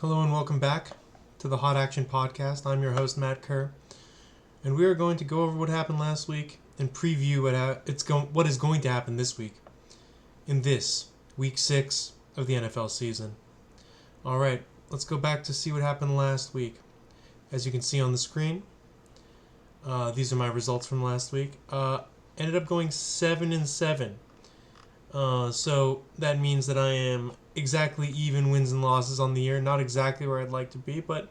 Hello and welcome back to the Hot Action Podcast. I'm your host, Matt Kerr, and we are going to go over what happened last week and preview what is going to happen this week in this Week 6 of the NFL season. Alright, let's go back to see what happened last week. As you can see on the screen, these are my results from last week. Ended up going 7-7. So that means that I am exactly even wins and losses on the year. Not exactly where I'd like to be, but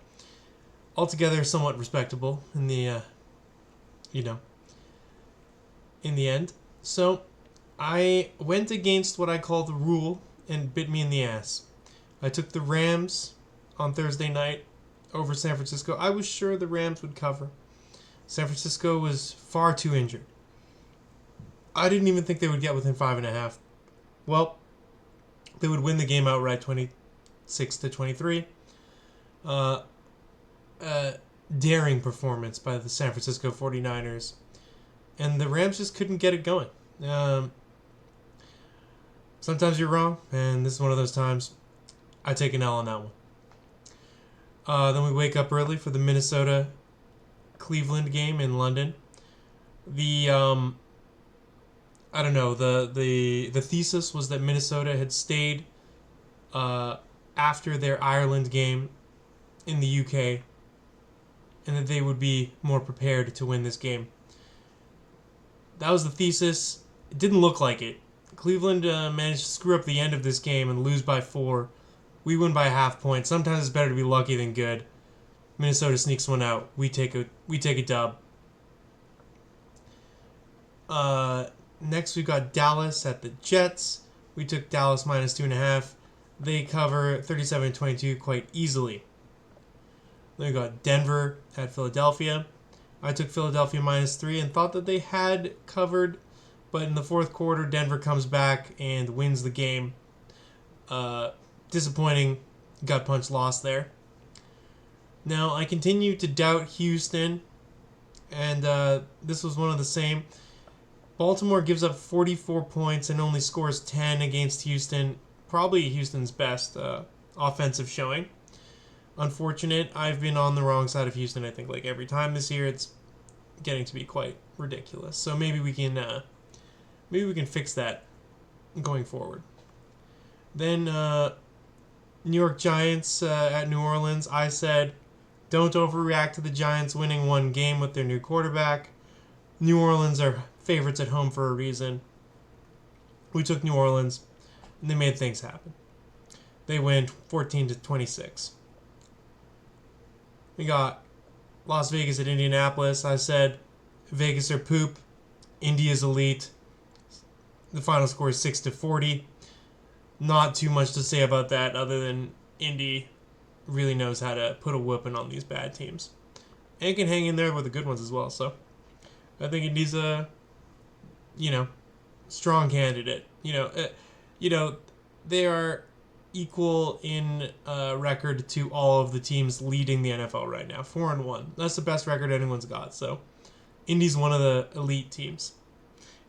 altogether somewhat respectable in the, in the end. So I went against what I call the rule and bit me in the ass. I took the Rams on Thursday night over San Francisco. I was sure the Rams would cover. San Francisco was far too injured. I didn't even think they would get within 5.5. Well, they would win the game outright 26-23. Daring performance by the San Francisco 49ers. And the Rams just couldn't get it going. Sometimes you're wrong, and this is one of those times. I take an L on that one. Then we wake up early for the Minnesota-Cleveland game in London. The thesis was that Minnesota had stayed after their Ireland game in the UK, and that they would be more prepared to win this game. That was the thesis. It didn't look like it. Cleveland managed to screw up the end of this game and lose by 4. We win by a half point. Sometimes it's better to be lucky than good. Minnesota sneaks one out. We take a dub. Next, we've got Dallas at the Jets. We took Dallas minus 2.5. They cover 37-22 quite easily. Then we got Denver at Philadelphia. I took Philadelphia minus 3 and thought that they had covered, but in the fourth quarter, Denver comes back and wins the game. Disappointing gut punch loss there. Now, I continue to doubt Houston, and this was one of the same. Baltimore gives up 44 points and only scores 10 against Houston. Probably Houston's best offensive showing. Unfortunate. I've been on the wrong side of Houston, I think, like every time this year. It's getting to be quite ridiculous. So maybe we can fix that going forward. Then New York Giants at New Orleans. I said, don't overreact to the Giants winning one game with their new quarterback. New Orleans are favorites at home for a reason. We took New Orleans, and they made things happen. They win 14-26. We got Las Vegas at Indianapolis. I said Vegas are poop. Indy is elite. The final score is 6-40. Not too much to say about that other than Indy really knows how to put a whooping on these bad teams. And can hang in there with the good ones as well. So I think Indy's a, strong candidate. They are equal in record to all of the teams leading the NFL right now. 4-1. That's the best record anyone's got. So Indy's one of the elite teams.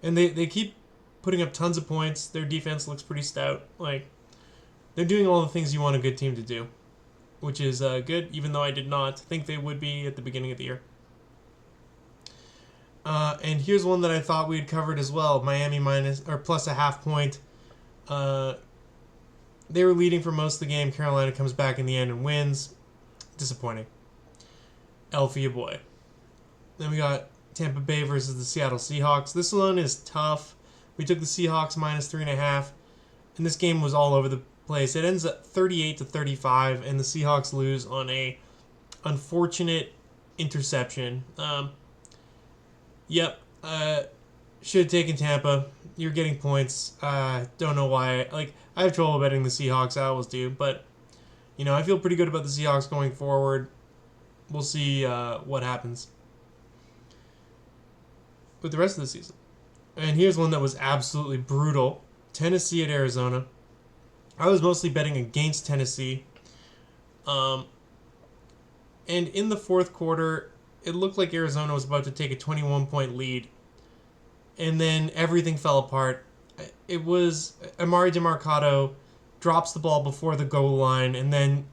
And they keep putting up tons of points. Their defense looks pretty stout. Like, they're doing all the things you want a good team to do, which is good, even though I did not think they would be at the beginning of the year. And here's one that I thought we had covered as well. Miami plus a half point. They were leading for most of the game. Carolina comes back in the end and wins. Disappointing. L for your boy. Then we got Tampa Bay versus the Seattle Seahawks. This one is tough. We took the Seahawks minus 3.5. And this game was all over the place. It ends at 38-35, and the Seahawks lose on a unfortunate interception. Should have taken Tampa. You're getting points. Don't know why. I have trouble betting the Seahawks. I always do. But, I feel pretty good about the Seahawks going forward. We'll see what happens with the rest of the season. And here's one that was absolutely brutal. Tennessee at Arizona. I was mostly betting against Tennessee. And in the fourth quarter, it looked like Arizona was about to take a 21-point lead. And then everything fell apart. It was Amari DeMarcado drops the ball before the goal line, and then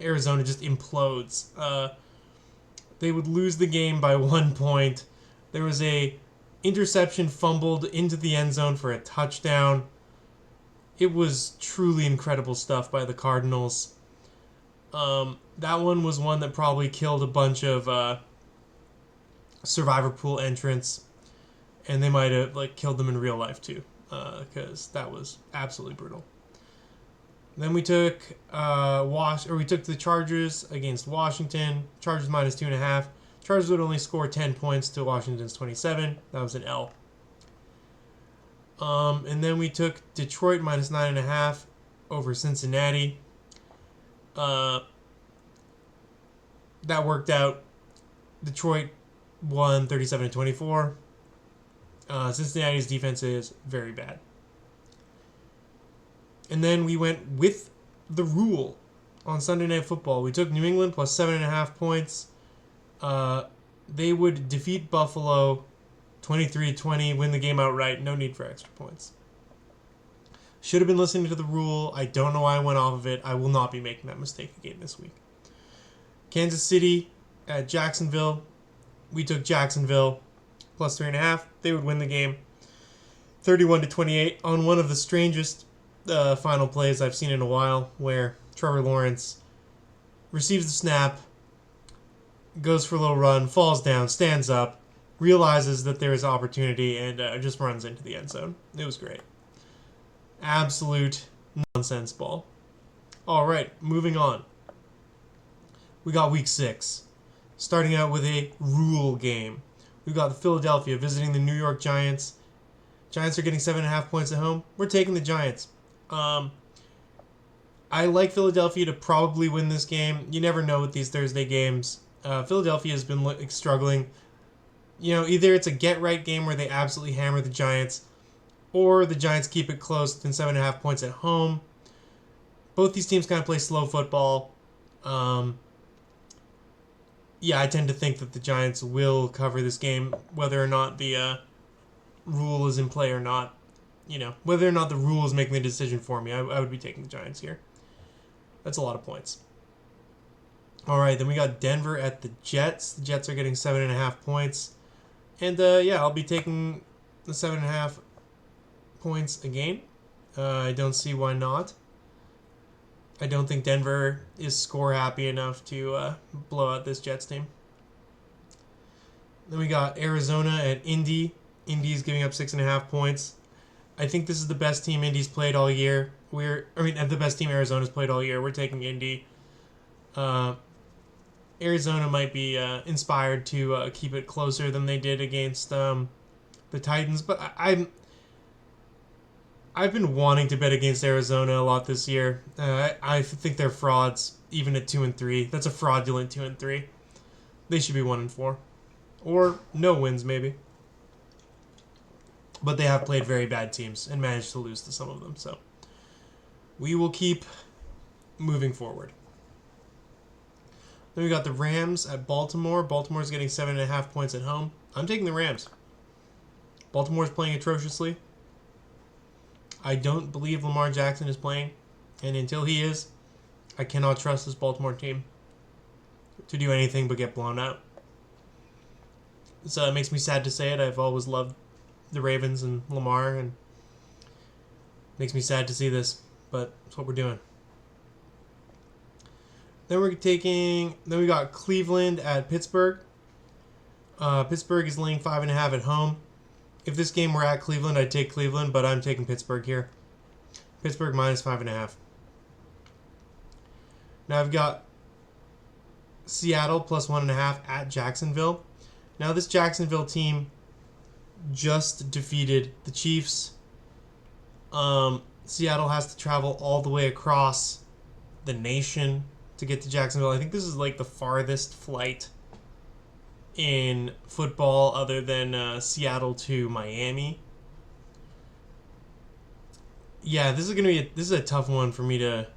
Arizona just implodes. They would lose the game by 1 point. There was a interception fumbled into the end zone for a touchdown. It was truly incredible stuff by the Cardinals. That one was one that probably killed a bunch of Survivor Pool entrants, and they might have killed them in real life too, because that was absolutely brutal. Then we took the Chargers against Washington. Chargers minus 2.5. Chargers would only score 10 points to Washington's 27. That was an L. And then we took Detroit minus 9.5 over Cincinnati. That worked out. Detroit won 37-24. Cincinnati's defense is very bad. And then we went with the rule on Sunday Night Football. We took New England plus 7.5 points. They would defeat Buffalo 23-20, win the game outright. No need for extra points. Should have been listening to the rule. I don't know why I went off of it. I will not be making that mistake again this week. Kansas City at Jacksonville. We took Jacksonville plus 3.5. They would win the game 31-28 on one of the strangest final plays I've seen in a while, where Trevor Lawrence receives the snap, goes for a little run, falls down, stands up, realizes that there is opportunity, and just runs into the end zone. It was great. Absolute nonsense ball. All right, moving on. We got week 6, starting out with a rule game. We got the Philadelphia visiting the New York Giants. Giants are getting 7.5 points at home. We're taking the Giants. I like Philadelphia to probably win this game. You never know with these Thursday games. Philadelphia has been struggling. Either it's a get-right game where they absolutely hammer the Giants, or the Giants keep it close within 7.5 points at home. Both these teams kind of play slow football. I tend to think that the Giants will cover this game, whether or not the rule is in play or not. Whether or not the rule is making the decision for me, I would be taking the Giants here. That's a lot of points. All right, then we got Denver at the Jets. The Jets are getting 7.5 points. And, I'll be taking the 7.5 points again. I don't see why not. I don't think Denver is score happy enough to blow out this Jets team. Then we got Arizona at Indy. Indy's giving up 6.5 points. I think this is the best team Indy's played all year. The best team Arizona's played all year. We're taking Indy. Arizona might be inspired to keep it closer than they did against the Titans, but I've been wanting to bet against Arizona a lot this year. I think they're frauds, even at 2-3. That's a fraudulent 2-3. They should be 1-4, or no wins maybe. But they have played very bad teams and managed to lose to some of them. So we will keep moving forward. Then we got the Rams at Baltimore. Baltimore's getting 7.5 points at home. I'm taking the Rams. Baltimore's playing atrociously. I don't believe Lamar Jackson is playing. And until he is, I cannot trust this Baltimore team to do anything but get blown out. So it makes me sad to say it. I've always loved the Ravens and Lamar, and it makes me sad to see this, but that's what we're doing. Then we got Cleveland at Pittsburgh. Pittsburgh is laying 5.5 at home. If this game were at Cleveland, I'd take Cleveland, but I'm taking Pittsburgh here. Pittsburgh minus 5.5. Now I've got Seattle plus 1.5 at Jacksonville. Now this Jacksonville team just defeated the Chiefs. Seattle has to travel all the way across the nation to get to Jacksonville. I think this is like the farthest flight in football other than Seattle to Miami. Yeah, this is a tough one for me to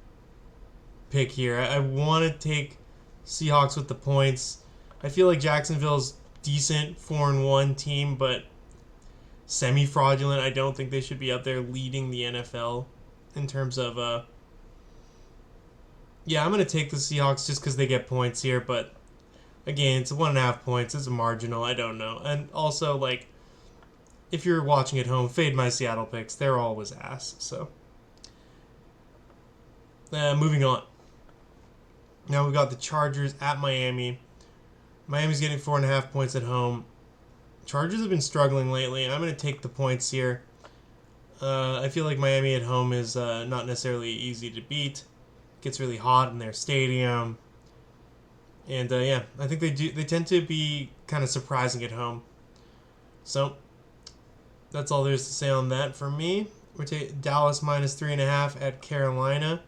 pick here. I want to take Seahawks with the points. I feel like Jacksonville's decent 4-1 team, but semi-fraudulent. I don't think they should be up there leading the NFL in terms of Yeah, I'm going to take the Seahawks just because they get points here, but again, it's 1.5 points. It's a marginal. I don't know. And also, like, if you're watching at home, fade my Seattle picks. They're always ass. So, moving on. Now we've got the Chargers at Miami. Miami's getting 4.5 points at home. Chargers have been struggling lately. I'm going to take the points here. I feel like Miami at home is not necessarily easy to beat. It gets really hot in their stadium. And yeah, I think they do. They tend to be kind of surprising at home. So that's all there is to say on that for me. We're taking Dallas minus 3.5 at Carolina.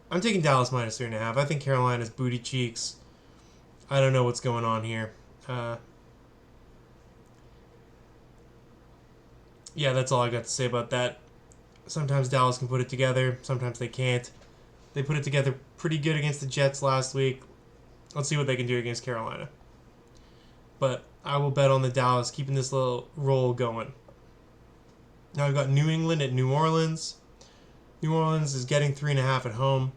I'm taking Dallas minus 3.5. I think Carolina's booty cheeks. I don't know what's going on here. Yeah, that's all I got to say about that. Sometimes Dallas can put it together. Sometimes they can't. They put it together pretty good against the Jets last week. Let's see what they can do against Carolina. But I will bet on the Dallas keeping this little roll going. Now we've got New England at New Orleans. New Orleans is getting 3.5 at home.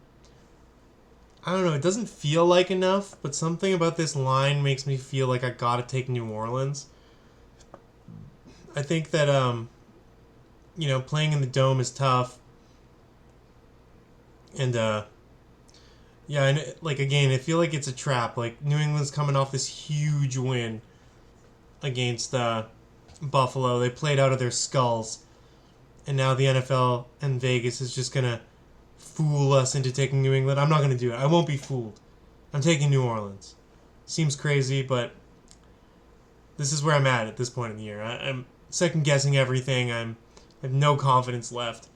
I don't know, it doesn't feel like enough, but something about this line makes me feel like I gotta take New Orleans. I think that playing in the dome is tough. And yeah, and like again, I feel like it's a trap. Like New England's coming off this huge win against Buffalo. They played out of their skulls, and now the NFL and Vegas is just gonna fool us into taking New England. I'm not gonna do it. I won't be fooled. I'm taking New Orleans. Seems crazy, but this is where I'm at this point in the year. I'm second guessing everything. I have no confidence left,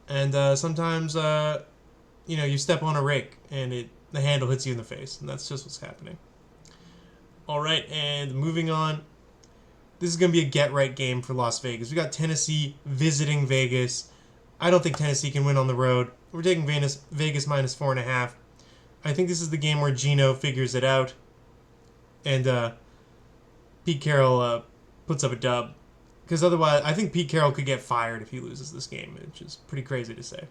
and sometimes you step on a rake and the handle hits you in the face, and that's just what's happening. All right, and moving on. This is going to be a get-right game for Las Vegas. We got Tennessee visiting Vegas. I don't think Tennessee can win on the road. We're taking Vegas minus 4.5. I think this is the game where Geno figures it out, and Pete Carroll puts up a dub. Because otherwise, I think Pete Carroll could get fired if he loses this game, which is pretty crazy to say.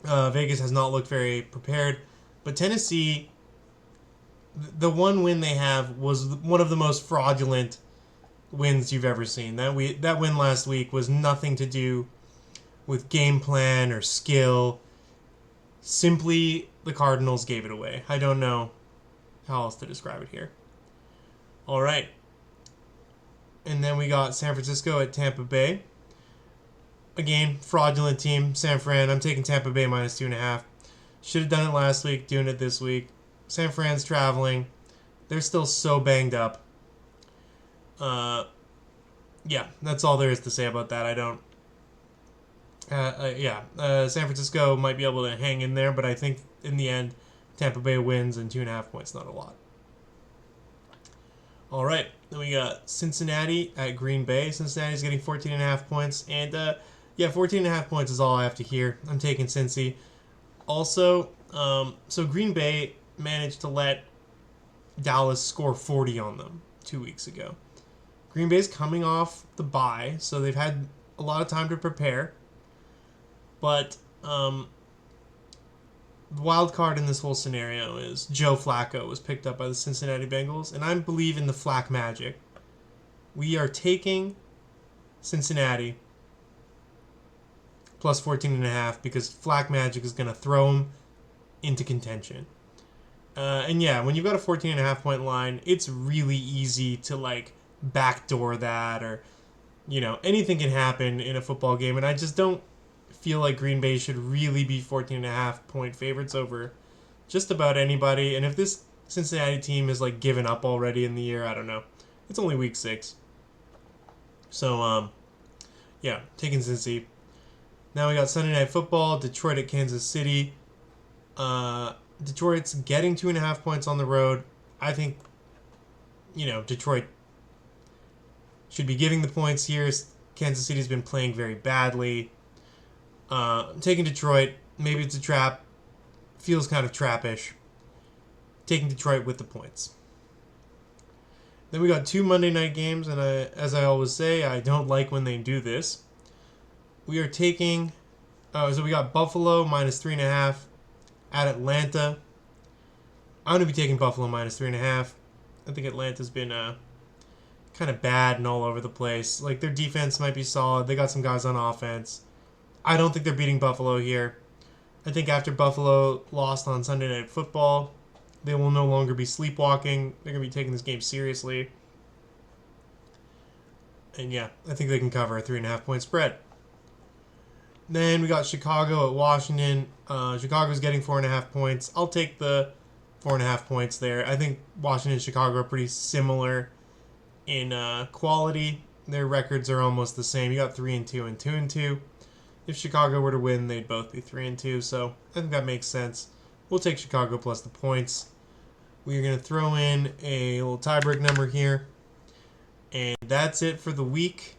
Vegas has not looked very prepared, but Tennessee, the one win they have was one of the most fraudulent wins you've ever seen. That win last week was nothing to do with game plan or skill. Simply, the Cardinals gave it away. I don't know how else to describe it here. All right. And then we got San Francisco at Tampa Bay. Again, fraudulent team, San Fran. I'm taking Tampa Bay minus 2.5. Should have done it last week, doing it this week. San Fran's traveling. They're still so banged up. Yeah, that's all there is to say about that. I don't... San Francisco might be able to hang in there, but I think in the end, Tampa Bay wins and 2.5 points, not a lot. All right, then we got Cincinnati at Green Bay. Cincinnati's getting 14.5 points, and 14.5 points is all I have to hear. I'm taking Cincy. Also, so Green Bay managed to let Dallas score 40 on them 2 weeks ago. Green Bay's coming off the bye, so they've had a lot of time to prepare. But the wild card in this whole scenario is Joe Flacco was picked up by the Cincinnati Bengals, and I believe in the Flack magic. We are taking Cincinnati plus 14.5 because Flack magic is going to throw them into contention. And yeah, when you've got a 14.5 point line, it's really easy to backdoor that, or anything can happen in a football game, and I just don't feel like Green Bay should really be 14.5 point favorites over just about anybody. And if this Cincinnati team is given up already in the year, I don't know. It's only week 6. So, yeah, taking Cincy. Now we got Sunday Night Football, Detroit at Kansas City. Detroit's getting 2.5 points on the road. I think, Detroit should be giving the points here. Kansas City's been playing very badly. I'm taking Detroit. Maybe it's a trap. Feels kind of trappish. Taking Detroit with the points. Then we got 2 Monday night games, and as I always say, I don't like when they do this. We are taking... so we got Buffalo minus 3.5 At Atlanta, I'm going to be taking Buffalo minus 3.5. I think Atlanta's been kind of bad and all over the place. Like, their defense might be solid. They got some guys on offense. I don't think they're beating Buffalo here. I think after Buffalo lost on Sunday Night Football, they will no longer be sleepwalking. They're going to be taking this game seriously. And yeah, I think they can cover a 3.5 point spread. Then we got Chicago at Washington. Chicago's getting 4.5 points. I'll take the 4.5 points there. I think Washington and Chicago are pretty similar in quality. Their records are almost the same. You got 3-2 and 2-2. If Chicago were to win, they'd both be 3-2. So I think that makes sense. We'll take Chicago plus the points. We're going to throw in a little tiebreak number here. And that's it for the week.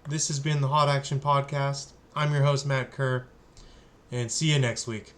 This has been the Hot Action Podcast. I'm your host, Matt Kerr. And see you next week.